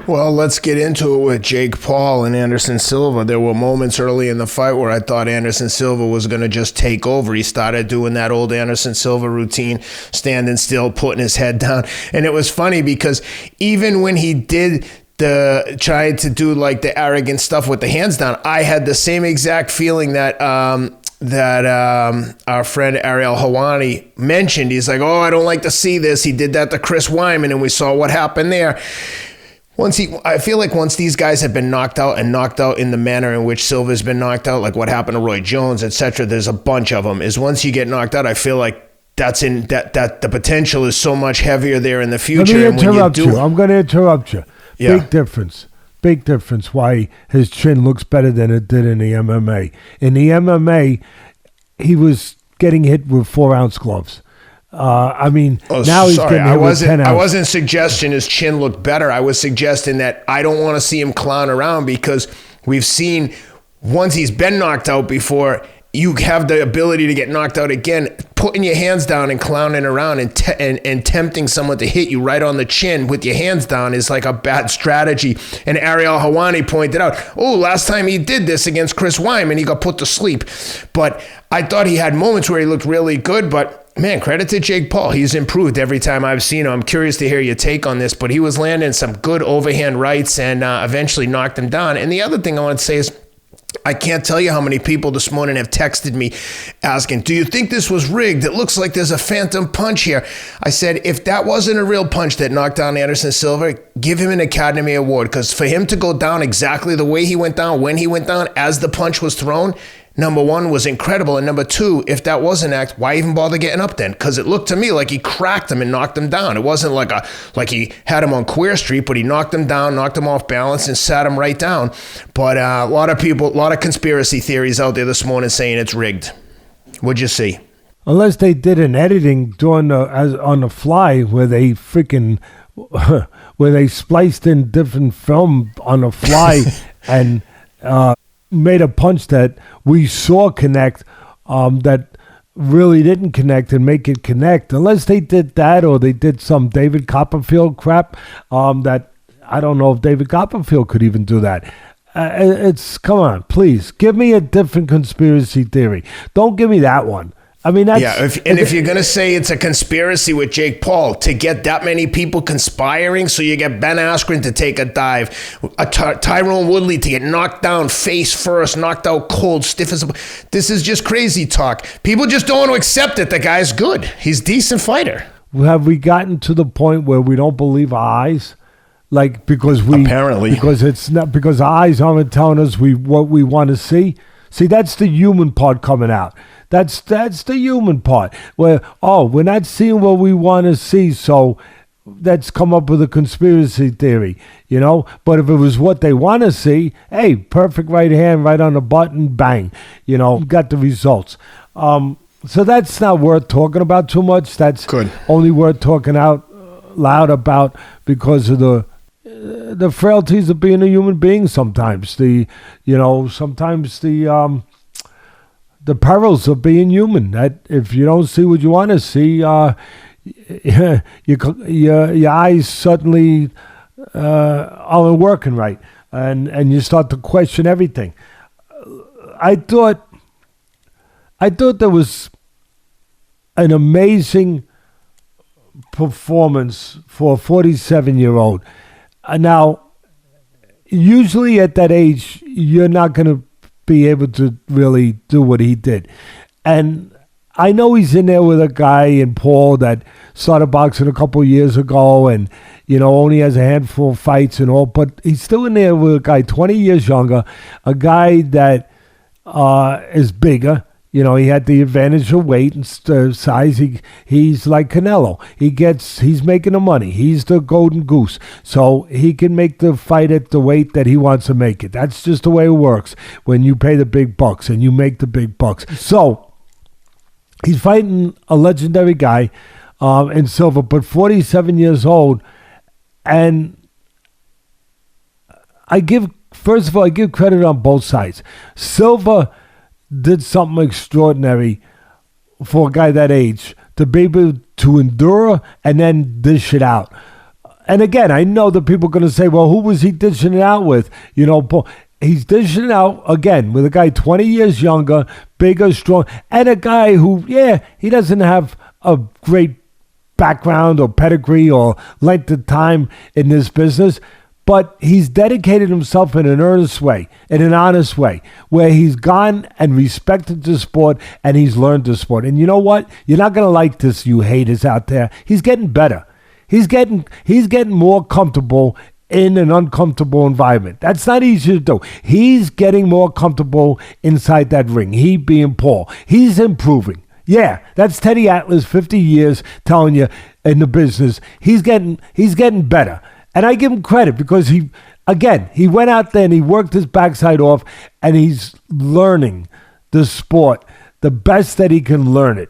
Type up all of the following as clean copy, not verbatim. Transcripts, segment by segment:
Well, let's get into it with Jake Paul and Anderson Silva. There were moments early in the fight where I thought Anderson Silva was going to just take over. He started doing that old Anderson Silva routine, standing still, putting his head down. And it was funny because even when he did tried to do like the arrogant stuff with the hands down, I had the same exact feeling that our friend Ariel Helwani mentioned. He's like, oh, I don't like to see this. He did that to Chris Weidman, and we saw what happened there. I feel like once these guys have been knocked out in the manner in which Silva's been knocked out, like what happened to Roy Jones, etc., there's a bunch of them, is once you get knocked out, I feel like that the potential is so much heavier there in the future. Let me interrupt you. I'm going to interrupt you. Yeah. Big difference why his chin looks better than it did in the MMA. In the MMA, he was getting hit with 4-ounce gloves. Now he's getting hit with 10 ounce. I wasn't suggesting his chin looked better. I was suggesting that I don't want to see him clown around, because we've seen once he's been knocked out before, you have the ability to get knocked out again. Putting your hands down and clowning around and tempting someone to hit you right on the chin with your hands down is like a bad strategy. And Ariel Helwani pointed out, last time he did this against Chris Weidman, he got put to sleep. But I thought he had moments where he looked really good, but man, credit to Jake Paul. He's improved every time I've seen him. I'm curious to hear your take on this, but he was landing some good overhand rights and eventually knocked him down. And the other thing I want to say is, I can't tell you how many people this morning have texted me asking, do you think this was rigged? It looks like there's a phantom punch here. I said, if that wasn't a real punch that knocked down Anderson Silva, give him an Academy Award, because for him to go down exactly the way he went down, when he went down, as the punch was thrown, number one, was incredible. And number two, if that was an act, why even bother getting up then? Because it looked to me like he cracked him and knocked him down. It wasn't like he had him on Queer Street, but he knocked him down, knocked him off balance, and sat him right down. But a lot of conspiracy theories out there this morning saying it's rigged. What'd you see? Unless they did an editing on the fly where they freaking where they spliced in different film on the fly and made a punch that we saw connect that really didn't connect and make it connect. Unless they did that, or they did some David Copperfield crap that I don't know if David Copperfield could even do that. Come on, please give me a different conspiracy theory. Don't give me that one. I mean, that's... If you're going to say it's a conspiracy with Jake Paul to get that many people conspiring, so you get Ben Askren to take a dive, Tyrone Woodley to get knocked down face first, knocked out cold, stiff as a... This is just crazy talk. People just don't want to accept it. The guy's good. He's a decent fighter. Have we gotten to the point where we don't believe our eyes? Because it's not, because our eyes aren't telling us what we want to see. See, that's the human part coming out. That's the human part. Where, we're not seeing what we want to see, so let's come up with a conspiracy theory, But if it was what they want to see, hey, perfect right hand, right on the button, bang, got the results. So that's not worth talking about too much. That's good. Only worth talking out loud about because of the frailties of being a human being. Sometimes the perils of being human. That if you don't see what you want to see, your eyes suddenly aren't working right, and you start to question everything. I thought there was an amazing performance for a 47-year-old. Now, usually at that age, you're not going to be able to really do what he did. And I know he's in there with a guy in Paul that started boxing a couple of years ago and, only has a handful of fights and all, but he's still in there with a guy 20 years younger, a guy that is bigger. He had the advantage of weight and size. He's like Canelo. He's making the money. He's the golden goose. So he can make the fight at the weight that he wants to make it. That's just the way it works when you pay the big bucks and you make the big bucks. So he's fighting a legendary guy in Silva, but 47 years old. And first of all, I give credit on both sides. Silva did something extraordinary for a guy that age to be able to endure and then dish it out. and again, I know that people are going to say, well, who was he dishing it out with? You know, Paul. He's dishing it out, again, with a guy 20 years younger, bigger, strong, and a guy who, he doesn't have a great background or pedigree or length of time in this business, but he's dedicated himself in an earnest way, in an honest way, where he's gone and respected the sport and he's learned the sport. And you know what? You're not going to like this, you haters out there. He's getting better. He's getting more comfortable in an uncomfortable environment. That's not easy to do. He's getting more comfortable inside that ring. He being Paul. He's improving. Yeah, that's Teddy Atlas, 50 years, telling you in the business. He's getting better. And I give him credit because he went out there and he worked his backside off and he's learning the sport the best that he can learn it.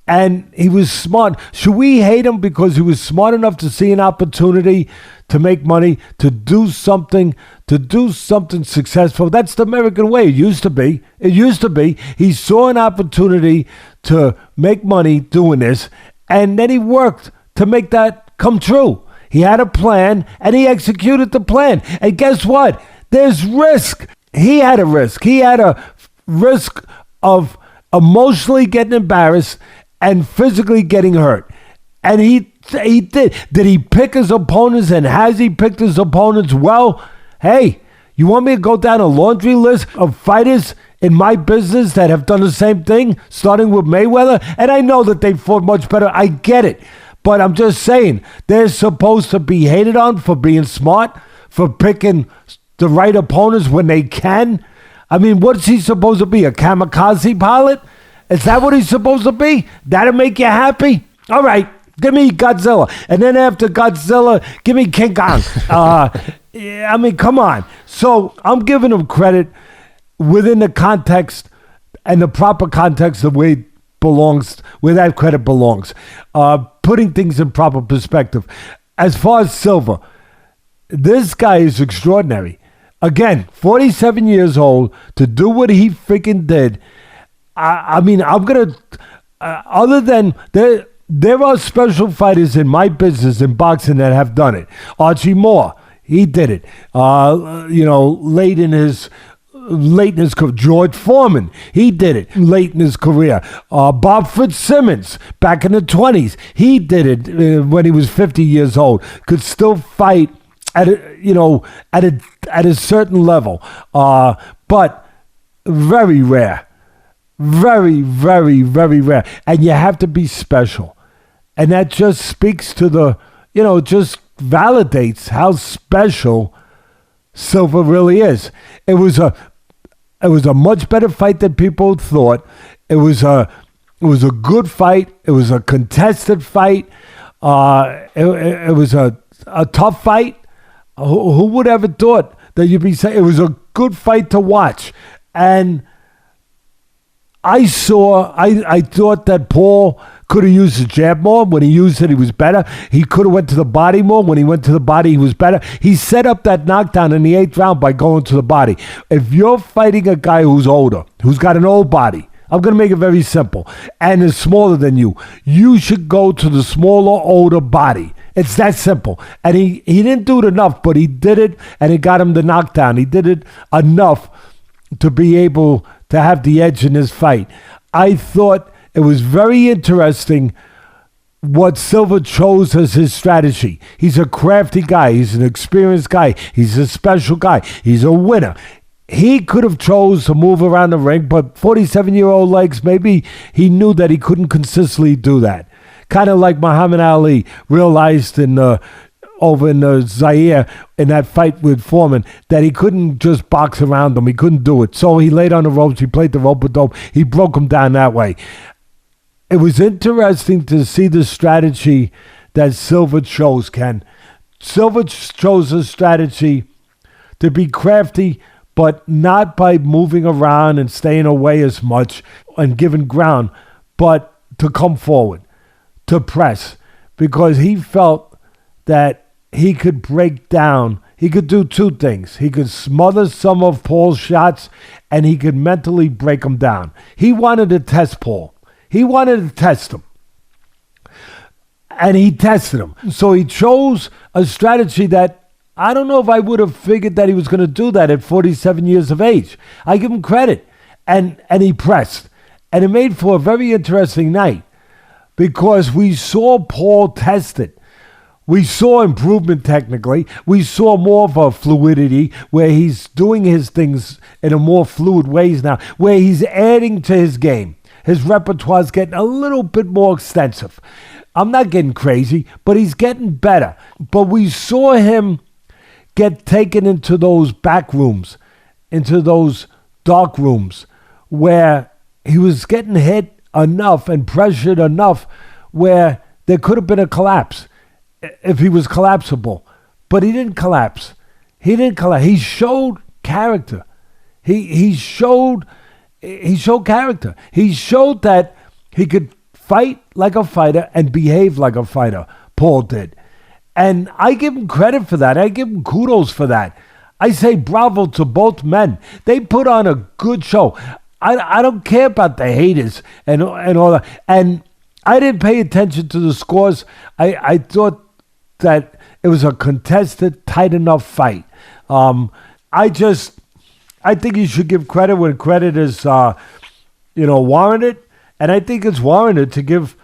And he was smart. Should we hate him because he was smart enough to see an opportunity to make money, to do something successful? That's the American way. It used to be. He saw an opportunity to make money doing this, and then he worked to make that come true. He had a plan, and he executed the plan. And guess what? There's risk. He had a risk. He had a risk of emotionally getting embarrassed and physically getting hurt. And he did. Did he pick his opponents, and has he picked his opponents well? Hey, you want me to go down a laundry list of fighters in my business that have done the same thing, starting with Mayweather? And I know that they fought much better. I get it. But I'm just saying, they're supposed to be hated on for being smart, for picking the right opponents when they can. I mean, what's he supposed to be, a kamikaze pilot? Is that what he's supposed to be? That'll make you happy? All right, give me Godzilla. And then after Godzilla, give me King Kong. I mean, come on. So I'm giving him credit within the context and the proper context of where it belongs, where that credit belongs. Putting things in proper perspective. As far as Silva, this guy is extraordinary. Again, 47 years old, to do what he freaking did. I mean, I'm going to, other than, there are special fighters in my business in boxing that have done it. Archie Moore, he did it. Late in his career. George Foreman, he did it late in his career. Bob Fitzsimmons, back in the 20s, he did it when he was 50 years old. Could still fight at a certain level, but very rare. Very, very, very rare. And you have to be special. And that just speaks to just validates how special Silva really is. It was a much better fight than people thought. It was a good fight. It was a contested fight. It was a tough fight. Who would ever thought that you'd be saying it was a good fight to watch? And I thought that Paul could have used his jab more. When he used it, he was better. He could have went to the body more. When he went to the body, he was better. He set up that knockdown in the 8th round by going to the body. If you're fighting a guy who's older, who's got an old body, I'm going to make it very simple, and is smaller than you, you should go to the smaller, older body. It's that simple. And he didn't do it enough, but he did it, and it got him the knockdown. He did it enough to be able to have the edge in this fight. I thought it was very interesting what Silva chose as his strategy. He's a crafty guy. He's an experienced guy. He's a special guy. He's a winner. He could have chose to move around the ring, but 47-year-old legs, maybe he knew that he couldn't consistently do that. Kind of like Muhammad Ali realized over in Zaire in that fight with Foreman that he couldn't just box around him. He couldn't do it. So he laid on the ropes. He played the rope-a-dope. He broke him down that way. It was interesting to see the strategy that Silva chose, Ken. Silva chose a strategy to be crafty, but not by moving around and staying away as much and giving ground, but to come forward, to press, because he felt that he could break down. He could do two things. He could smother some of Paul's shots, and he could mentally break them down. He wanted to test Paul. He wanted to test him. And he tested him. So he chose a strategy that I don't know if I would have figured that he was going to do that at 47 years of age. I give him credit. And he pressed. And it made for a very interesting night because we saw Paul tested. We saw improvement technically. We saw more of a fluidity where he's doing his things in a more fluid ways now, where he's adding to his game. His repertoire is getting a little bit more extensive. I'm not getting crazy, but he's getting better. But we saw him get taken into those back rooms, into those dark rooms, where he was getting hit enough and pressured enough where there could have been a collapse if he was collapsible. But he didn't collapse. He didn't collapse. He showed character. He showed character. He showed that he could fight like a fighter and behave like a fighter. Paul did. And I give him credit for that. I give him kudos for that. I say bravo to both men. They put on a good show. I don't care about the haters and all that. And I didn't pay attention to the scores. I thought that it was a contested, tight enough fight. I think you should give credit when credit is, warranted. And I think it's warranted to give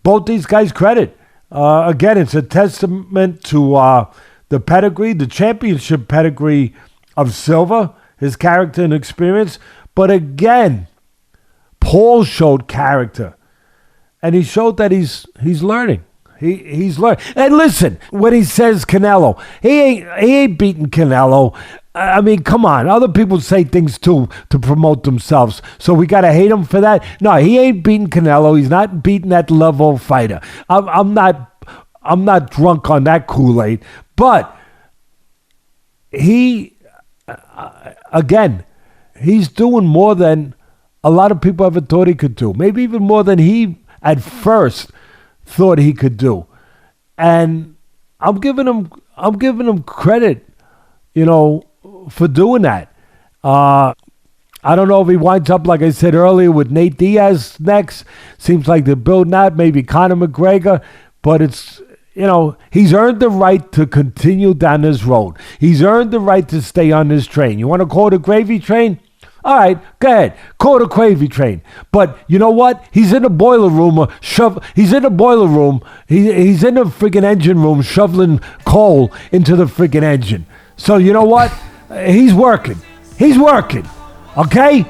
both these guys credit. Again, it's a testament to the pedigree, the championship pedigree of Silva, his character and experience. But again, Paul showed character. And he showed that he's learning. He's learning. And listen, when he says Canelo, he ain't beating Canelo. I mean, come on. Other people say things too to promote themselves. So we got to hate him for that? No, he ain't beating Canelo. He's not beating that level fighter. I'm not drunk on that Kool-Aid. But again, he's doing more than a lot of people ever thought he could do. Maybe even more than he at first thought he could do. And I'm giving him credit, for doing that. I don't know if he winds up, like I said earlier, with Nate Diaz next. Seems like they're building that. Maybe Conor McGregor. But it's, he's earned the right to continue down this road. He's earned the right to stay on this train. You want to call it a gravy train? All right, go ahead. Call it a gravy train. But you know what? He's in the boiler room. He's in the boiler room. He's in the freaking engine room shoveling coal into the freaking engine. So you know what? He's working. Okay?